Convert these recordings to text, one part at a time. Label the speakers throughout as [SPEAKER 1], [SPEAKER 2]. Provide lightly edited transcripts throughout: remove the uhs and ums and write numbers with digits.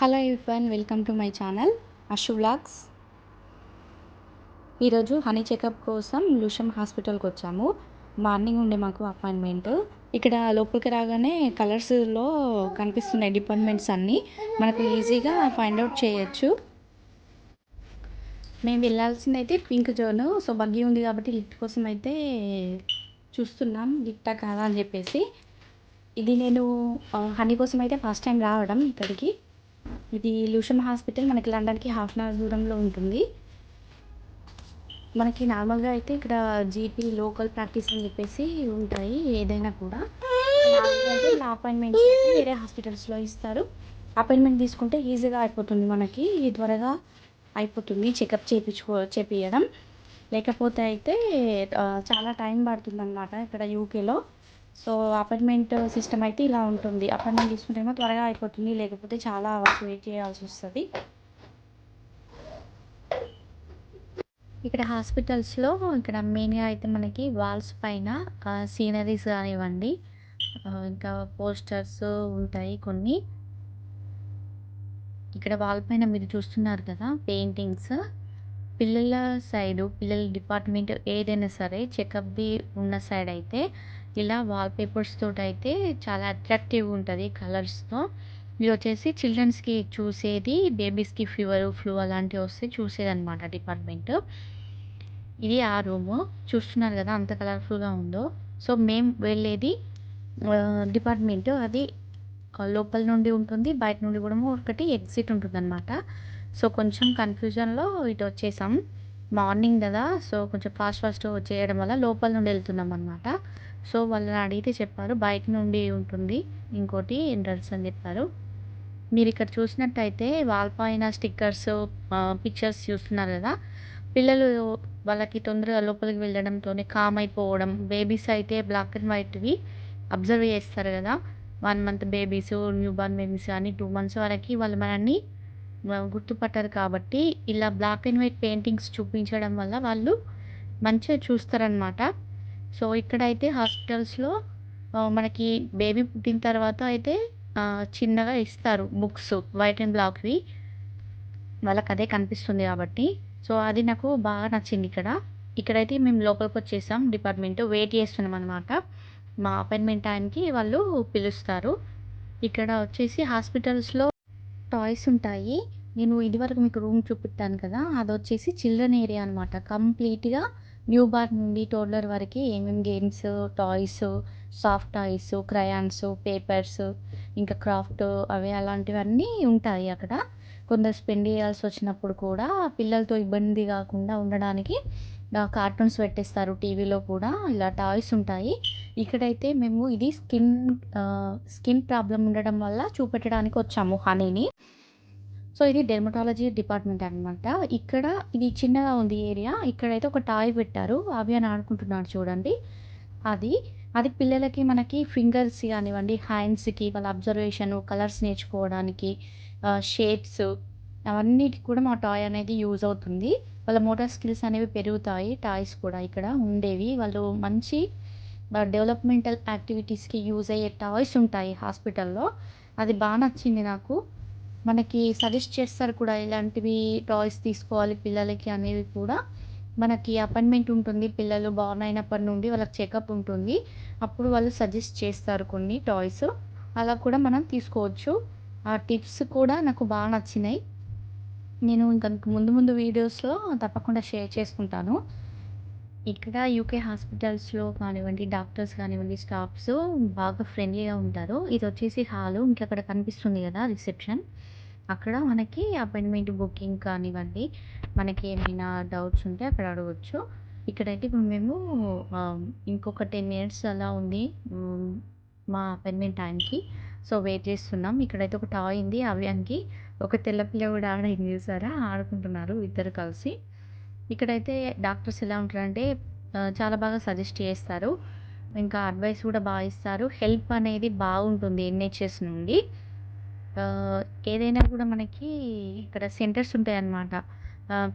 [SPEAKER 1] Hello everyone, welcome to my channel Ashu vlogs. ఈరోజు honey checkup కోసం లూషమ్ హాస్పిటల్కి వచ్చాము. మార్నింగ్ ఉండే మాకు అపాయింట్మెంట్. ఇక్కడ లోపలికి రాగానే కలర్స్లో కనిపిస్తున్నాయి డిపార్ట్మెంట్స్ అన్నీ. మనకు ఈజీగా ఫైండ్ అవుట్ చేయొచ్చు. మేము వెళ్ళాల్సింది అయితే పింక్ జోన్. సో బగ్గి ఉంది కాబట్టి లిఫ్ట్ కోసం అయితే చూస్తున్నాం, లిఫ్టా కాదా అని చెప్పేసి. ఇది నేను హనీ కోసం అయితే ఫస్ట్ టైం రావడం ఇక్కడికి. ఇది లూషమ్ హాస్పిటల్ మనకి లండన్కి హాఫ్ అన్ అవర్ దూరంలో ఉంటుంది. మనకి నార్మల్గా అయితే ఇక్కడ జీపీ లోకల్ ప్రాక్టీస్ అని చెప్పేసి ఉంటాయి. ఏదైనా కూడా అయితే నా అపాయింట్మెంట్స్ వేరే హాస్పిటల్స్లో ఇస్తారు. అపాయింట్మెంట్ తీసుకుంటే ఈజీగా అయిపోతుంది, మనకి త్వరగా అయిపోతుంది చెకప్ చేపించడం. లేకపోతే అయితే చాలా టైం పడుతుంది అన్నమాట ఇక్కడ యూకేలో. సో అపాయింట్మెంట్ సిస్టమ్ అయితే ఇలా ఉంటుంది. అపాయింట్మెంట్ తీసుకుంటేమో త్వరగా అయిపోతుంది, లేకపోతే చాలా అవర్స్ వెయిట్ చేయాల్సి వస్తుంది. ఇక్కడ హాస్పిటల్స్లో ఇక్కడ మెయిన్గా అయితే మనకి వాల్స్ పైన సీనరీస్ కానివ్వండి, ఇంకా పోస్టర్స్ ఉంటాయి కొన్ని. ఇక్కడ వాల్ పైన మీరు చూస్తున్నారు కదా పెయింటింగ్స్. పిల్లల సైడు, పిల్లల డిపార్ట్మెంట్ ఏదైనా సరే చెకప్ది ఉన్న సైడ్ అయితే ఇలా వాల్పేపర్స్ తోటి అయితే చాలా అట్రాక్టివ్గా ఉంటుంది కలర్స్తో. ఇది వచ్చేసి చిల్డ్రన్స్కి చూసేది, బేబీస్కి ఫీవర్, ఫ్లూ అలాంటివి వస్తే చూసేదన్నమాట డిపార్ట్మెంట్. ఇది ఆ రూము చూస్తున్నారు కదా అంత కలర్ఫుల్గా ఉందో. సో మేము వెళ్ళేది డిపార్ట్మెంట్ అది లోపల నుండి ఉంటుంది, బయట నుండి కూడా ఒకటి ఎగ్జిట్ ఉంటుంది అనమాట. సో కొంచెం కన్ఫ్యూజన్లో ఇటు వచ్చేసాం. మార్నింగ్ కదా, సో కొంచెం ఫాస్ట్ చేయడం వల్ల లోపల నుండి వెళ్తున్నాం అనమాట. సో వాళ్ళని అడిగితే చెప్పారు బయట నుండి ఉంటుంది ఇంకోటి ఎంట్రన్స్ అని చెప్పారు. మీరు ఇక్కడ చూసినట్టయితే వాల్ పైన స్టిక్కర్స్, పిక్చర్స్ చూస్తున్నారు కదా. పిల్లలు వాళ్ళకి తొందరగా లోపలికి వెళ్ళడంతోనే కామ్ అయిపోవడం. బేబీస్ అయితే బ్లాక్ అండ్ వైట్వి అబ్జర్వ్ చేస్తారు కదా, 1 month babies, new born babies అని 2 months వరకు వాళ్ళు మనల్ని గుర్తుపట్టారు. కాబట్టి ఇలా బ్లాక్ అండ్ వైట్ పెయింటింగ్స్ చూపించడం వల్ల వాళ్ళు మంచిగా చూస్తారనమాట. సో ఇక్కడైతే హాస్పిటల్స్లో మనకి బేబీ పుట్టిన తర్వాత అయితే చిన్నగా ఇస్తారు బుక్స్, వైట్ అండ్ బ్లాక్వి. వాళ్ళకి అదే కనిపిస్తుంది కాబట్టి. సో అది నాకు బాగా నచ్చింది ఇక్కడైతే మేము లోపలికి వచ్చేసాం. డిపార్ట్మెంట్ వెయిట్ చేస్తున్నాం అనమాట. మా అపాయింట్మెంట్ టైంకి వాళ్ళు పిలుస్తారు. ఇక్కడ వచ్చేసి హాస్పిటల్స్లో టాయ్స్ ఉంటాయి. నేను ఇదివరకు మీకు రూమ్ చూపిస్తాను కదా, అది వచ్చేసి చిల్డ్రన్ ఏరియా అనమాట. కంప్లీట్గా న్యూ బార్ నుండి టోడ్లర్ వరకు ఏమేమి games, toys, soft toys, crayons, papers, ఇంకా క్రాఫ్ట్ అవి అలాంటివన్నీ ఉంటాయి అక్కడ. కొందరు స్పెండ్ చేయాల్సి వచ్చినప్పుడు కూడా పిల్లలతో ఇబ్బంది కాకుండా ఉండడానికి కార్టూన్స్ పెట్టేస్తారు. టీవీలో కూడా ఇలా టాయ్స్ ఉంటాయి. ఇక్కడైతే మేము ఇది స్కిన్ ప్రాబ్లం ఉండడం వల్ల చూపెట్టడానికి వచ్చాము హనీని. సో ఇది డెర్మటాలజీ డిపార్ట్మెంట్ అనమాట. ఇక్కడ ఇది చిన్నగా ఉంది ఏరియా. ఇక్కడైతే ఒక టాయ్ పెట్టారు, అవి అని ఆడుకుంటున్నాడు చూడండి. అది అది పిల్లలకి మనకి ఫింగర్స్ కానివ్వండి, హ్యాండ్స్కి వాళ్ళ అబ్జర్వేషన్, కలర్స్ నేర్చుకోవడానికి, షేప్స్ అవన్నిటికి కూడా మా టాయ్ అనేది యూజ్ అవుతుంది. వాళ్ళ మోటార్ స్కిల్స్ అనేవి పెరుగుతాయి. టాయ్స్ కూడా ఇక్కడ ఉండేవి. వాళ్ళు మంచి డెవలప్మెంటల్ యాక్టివిటీస్కి యూజ్ అయ్యే టాయ్స్ ఉంటాయి హాస్పిటల్లో. అది బాగా నచ్చింది నాకు. మనకి సజెస్ట్ చేస్తారు కూడా ఇలాంటివి టాయ్స్ తీసుకోవాలి పిల్లలకి అనేవి కూడా. మనకి అపాయింట్మెంట్ ఉంటుంది, పిల్లలు బార్న్ అయినప్పటి నుండి వాళ్ళకి చెకప్ ఉంటుంది. అప్పుడు వాళ్ళు సజెస్ట్ చేస్తారు కొన్ని టాయ్స్, అలా కూడా మనం తీసుకోవచ్చు. ఆ టిప్స్ కూడా నాకు బాగా నచ్చినాయి. నేను ఇంకా ముందు వీడియోస్లో తప్పకుండా షేర్ చేసుకుంటాను. ఇక్కడ యూకే హాస్పిటల్స్లో కానివ్వండి, డాక్టర్స్ కానివ్వండి, స్టాఫ్స్ బాగా ఫ్రెండ్లీగా ఉంటారు. ఇది వచ్చేసి హాలు, ఇంకక్కడ కనిపిస్తుంది కదా రిసెప్షన్. అక్కడ మనకి అపాయింట్మెంట్ బుకింగ్ కానివ్వండి, మనకి ఏమైనా డౌట్స్ ఉంటే అక్కడ అడగవచ్చు. ఇక్కడైతే ఇప్పుడు మేము ఇంకొక 10 minutes అలా ఉంది మా అపాయింట్మెంట్ టైంకి. సో వెయిట్ చేస్తున్నాం. ఇక్కడైతే ఒక టాయ్ ఉంది అవ్యానికి. ఒక తెల్ల పిల్ల కూడా ఆడింది చూసారా, ఆడుకుంటున్నారు ఇద్దరు కలిసి. ఇక్కడైతే డాక్టర్స్ ఎలా ఉంటారంటే చాలా బాగా సజెస్ట్ చేస్తారు, ఇంకా అడ్వైస్ కూడా బాగా ఇస్తారు. హెల్ప్ అనేది బాగుంటుంది ఎన్హెచ్ఎస్ నుండి. ఏదైనా కూడా మనకి ఇక్కడ సెంటర్స్ ఉంటాయన్నమాట.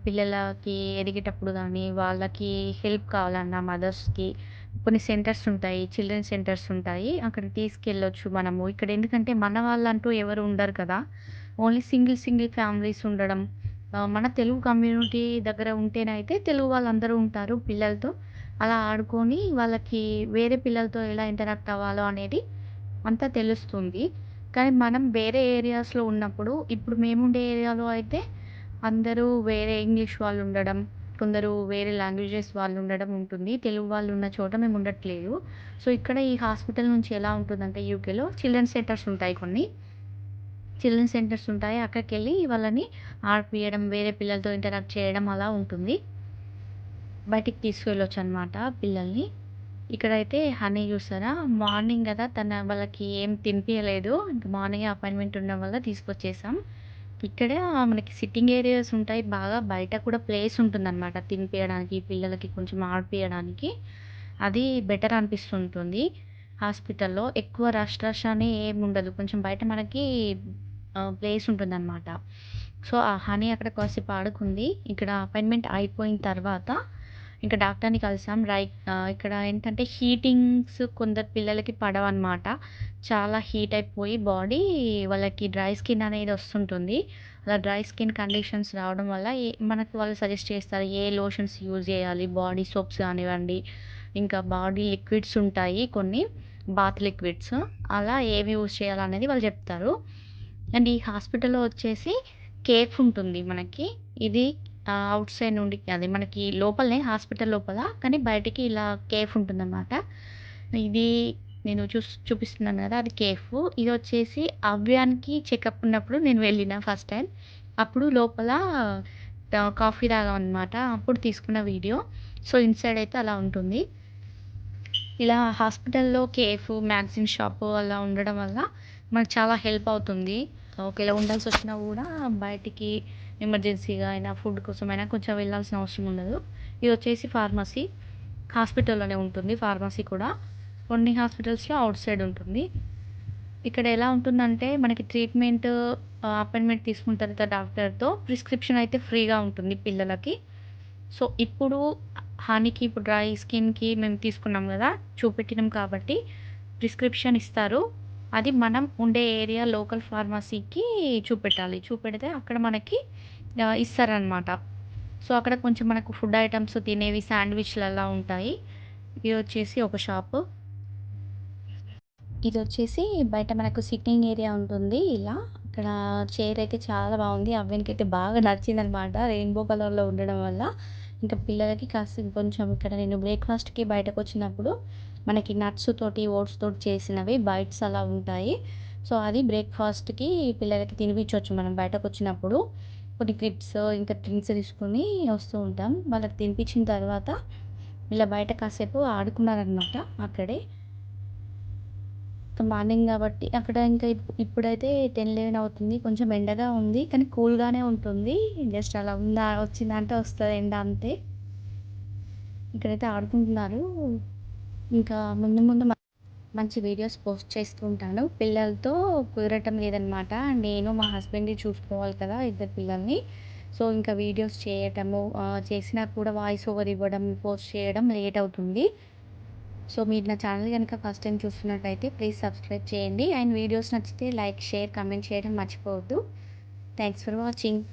[SPEAKER 1] పిల్లలకి ఎదిగేటప్పుడు కానీ, వాళ్ళకి హెల్ప్ కావాలన్నా మదర్స్కి కొన్ని సెంటర్స్ ఉంటాయి, చిల్డ్రన్ సెంటర్స్ ఉంటాయి. అక్కడికి తీసుకెళ్ళొచ్చు మనము. ఇక్కడ ఎందుకంటే మన వాళ్ళంటూ ఎవరు ఉండరు కదా, ఓన్లీ సింగిల్ ఫ్యామిలీస్ ఉండడం. మన తెలుగు కమ్యూనిటీ దగ్గర ఉంటేనైతే తెలుగు వాళ్ళందరూ ఉంటారు పిల్లలతో. అలా ఆడుకొని వాళ్ళకి వేరే పిల్లలతో ఎలా ఇంటరాక్ట్ అవ్వాలో అనేది అంతా తెలుస్తుంది. కానీ మనం వేరే ఏరియాస్‌లో ఉన్నప్పుడు ఇప్పుడు మేముండే ఏరియాలో అయితే అందరూ వేరే ఇంగ్లీష్ వాళ్ళుండడం, కొందరు వేరే లాంగ్వేజెస్ వాళ్ళుండడం ఉంటుంది. తెలుగు వాళ్ళున్న చోట మేముండట్లేదు. సో, ఇక్కడ ఈ హాస్పిటల్ నుంచి ఎలా ఉంటుందంటే యూకేలో చిల్డ్రన్ సెంటర్స్ ఉంటాయి కొన్ని. చిల్డ్రన్ సెంటర్స్ ఉంటాయి. అక్కడికెళ్ళి వాళ్ళని ఆడిపియడం, వేరే పిల్లలతో ఇంటరాక్ట్ చేయడం అలా ఉంటుంది. బయటికి తీసుకెళ్ళొచ్చనమాట పిల్లల్ని. ఇక్కడైతే హనీ చూసారా? మార్నింగ్ గదా! వాళ్ళకి ఏం తినిపియలేదు. ఇంక మార్నింగే అపాయింట్‌మెంట్ ఉండడం వల్ల తీసుకొచ్చేసాం. ఇక్కడ మనకి సిట్టింగ్ ఏరియాస్ ఉంటాయి. బాగా బయట కూడా ప్లేస్ ఉంటుందనమాట. తినిపియడానికి, పిల్లలకి కొంచెం ఆడిపియడానికి. అది బెటర్ అనిపిస్తుంటుంది. హాస్పిటల్‌లో ఎక్కువ రష్ అని ఏముండదు. కొంచెం బయట మనకి ప్లేస్ ఉంటుందనమాట. సో, ఆ హనీ అక్కడ కాసేపు ఆడుకుంది. ఇక్కడ అపాయింట్‌మెంట్ అయిపోయిన తర్వాత ఇంక డాక్టర్‌ని కలిసాం. ఇక్కడ ఏంటంటే హీటింగ్స్ కొందరు పిల్లలకి పడవనమాట. చాలా హీట్ అయిపోయి బాడీ వాళ్ళకి డ్రై స్కిన్ అనేది వస్తుంటుంది. అలా డ్రై స్కిన్ కండిషన్స్ రావడం వల్ల మనకు వాళ్ళు సజెస్ట్ చేస్తారు. ఏ లోషన్స్ యూజ్ చేయాలి, బాడీ సోప్స్ కానివ్వండి, ఇంకా బాడీ లిక్విడ్స్ ఉంటాయి కొన్ని, బాత్ లిక్విడ్స్. అలా ఏవి యూజ్ చేయాలనేది వాళ్ళు చెప్తారు. అండ్ ఈ హాస్పిటల్‌లో వచ్చేసి కేఫ్ ఉంటుంది మనకి. ఇది ఔట్ సైడ్ నుండి అది మనకి లోపలనే హాస్పిటల్ లోపల. కానీ బయటికి ఇలా కేఫ్ ఉంటుందనమాట. ఇది నేను చూపిస్తున్నాను గదా! అది కేఫ్. ఇదొచ్చేసి అవ్యానికి చెకప్ ఉన్నప్పుడు నేను వెళ్ళిన ఫస్ట్ టైమ్. అప్పుడు లోపల కాఫీ తాగామనమాట. అప్పుడు తీసుకున్న వీడియో. సో, ఇన్‌సైడ్ అయితే అలా ఉంటుంది. ఇలా హాస్పిటల్‌లో కేఫ్, మ్యాగజైన్ షాపు అలా ఉండడం వల్ల మనకు చాలా హెల్ప్ అవుతుంది. ఒకవేళ ఉండాల్సొచ్చినా గూడా బయటికి ఎమర్జెన్సీగా అయినా, ఫుడ్ కోసమైనా కొంచెం వెళ్ళాల్సిన అవసరం ఉండదు. ఇదొచ్చేసి ఫార్మసీ. హాస్పిటల్‌లోనే ఉంటుంది ఫార్మసీ కూడా. కొన్ని హాస్పిటల్స్‌లో ఔట్ సైడ్ ఉంటుంది. ఇక్కడ ఎలా ఉంటుందంటే మనకి ట్రీట్మెంట్ అపాయింట్‌మెంట్ తీసుకున్న తర్వాత డాక్టర్‌తో ప్రిస్క్రిప్షన్ అయితే ఫ్రీగా ఉంటుంది పిల్లలకి. సో, ఇప్పుడు హనీకి ఇప్పుడు డ్రై స్కిన్‌కి మేము తీసుకున్నాం గదా! చూపెట్టినాం కాబట్టి ప్రిస్క్రిప్షన్ ఇస్తారు. అది మనం ఉండే ఏరియా లోకల్ ఫార్మసీకి చూపెట్టాలి. చూపెడితే అక్కడ మనకి ఇస్తారనమాట. సో, అక్కడ కొంచెం మనకు ఫుడ్ ఐటెమ్స్ తినేవి శాండ్‌విచ్‌లలా ఉంటాయి. ఇదొచ్చేసి ఒక షాపు. ఇదొచ్చేసి బయట మనకు సిట్టింగ్ ఏరియా ఉంటుంది ఇలా. ఇక్కడ చైర్ అయితే చాలా బాగుంది. అవ్వనికైతే బాగా నచ్చిందనమాట. రెయిన్‌బో కలర్‌లో ఉండడం వల్ల. ఇంకా పిల్లలకి కాస్త కొంచెం ఇక్కడ నేను బ్రేక్‌ఫాస్ట్‌కి బయటకొచ్చినప్పుడు మనకి నట్స్ తోటి, ఓట్స్ తోటి చేసినవి బైట్స్ అలా ఉంటాయి. సో, అది బ్రేక్‌ఫాస్ట్‌కి పిల్లలకి తినిపించొచ్చు మనం బయటకొచ్చినప్పుడు. కొన్ని క్లిప్స్ ఇంకా డ్రింక్స్ తీసుకొని వస్తూ ఉంటాం. వాళ్ళకి తినిపించిన తర్వాత ఇలా బయట కాసేపు ఆడుకున్నారనమాట అక్కడే. మార్నింగ్ గాబట్టి అక్కడ ఇంకా ఇప్పుడైతే 10, 11 అవుతుంది. కొంచెం ఎండగా ఉంది. కానీ కూల్‌గానే ఉంటుంది. జస్ట్ అలా ఉందా వచ్చిందంటే వస్తది ఎండ అంతే. ఇక్కడైతే ఆడుకుంటున్నారు. ఇంకా ముందు ముందు మంచి వీడియోస్ పోస్ట్ చేస్తూ ఉంటాను. పిల్లలతో కుదరటం లేదనమాట. నేను మా హస్బెండ్‌ని చూసుకోవాలి కదా! ఇద్దరు పిల్లల్ని. సో, ఇంకా వీడియోస్ చేయటము చేసినా కూడా వాయిస్ ఓవర్ ఇవ్వడం, పోస్ట్ చేయడం లేట్ అవుతుంది. సో, మీరు నా ఛానల్ గనుక ఫస్ట్ టైమ్ చూస్తున్నట్టయితే ప్లీజ్ సబ్స్క్రైబ్ చేయండి. అండ్ వీడియోస్ నచ్చితే లైక్, షేర్, కామెంట్ చేయడం మర్చిపోవద్దు. Thanks for watching.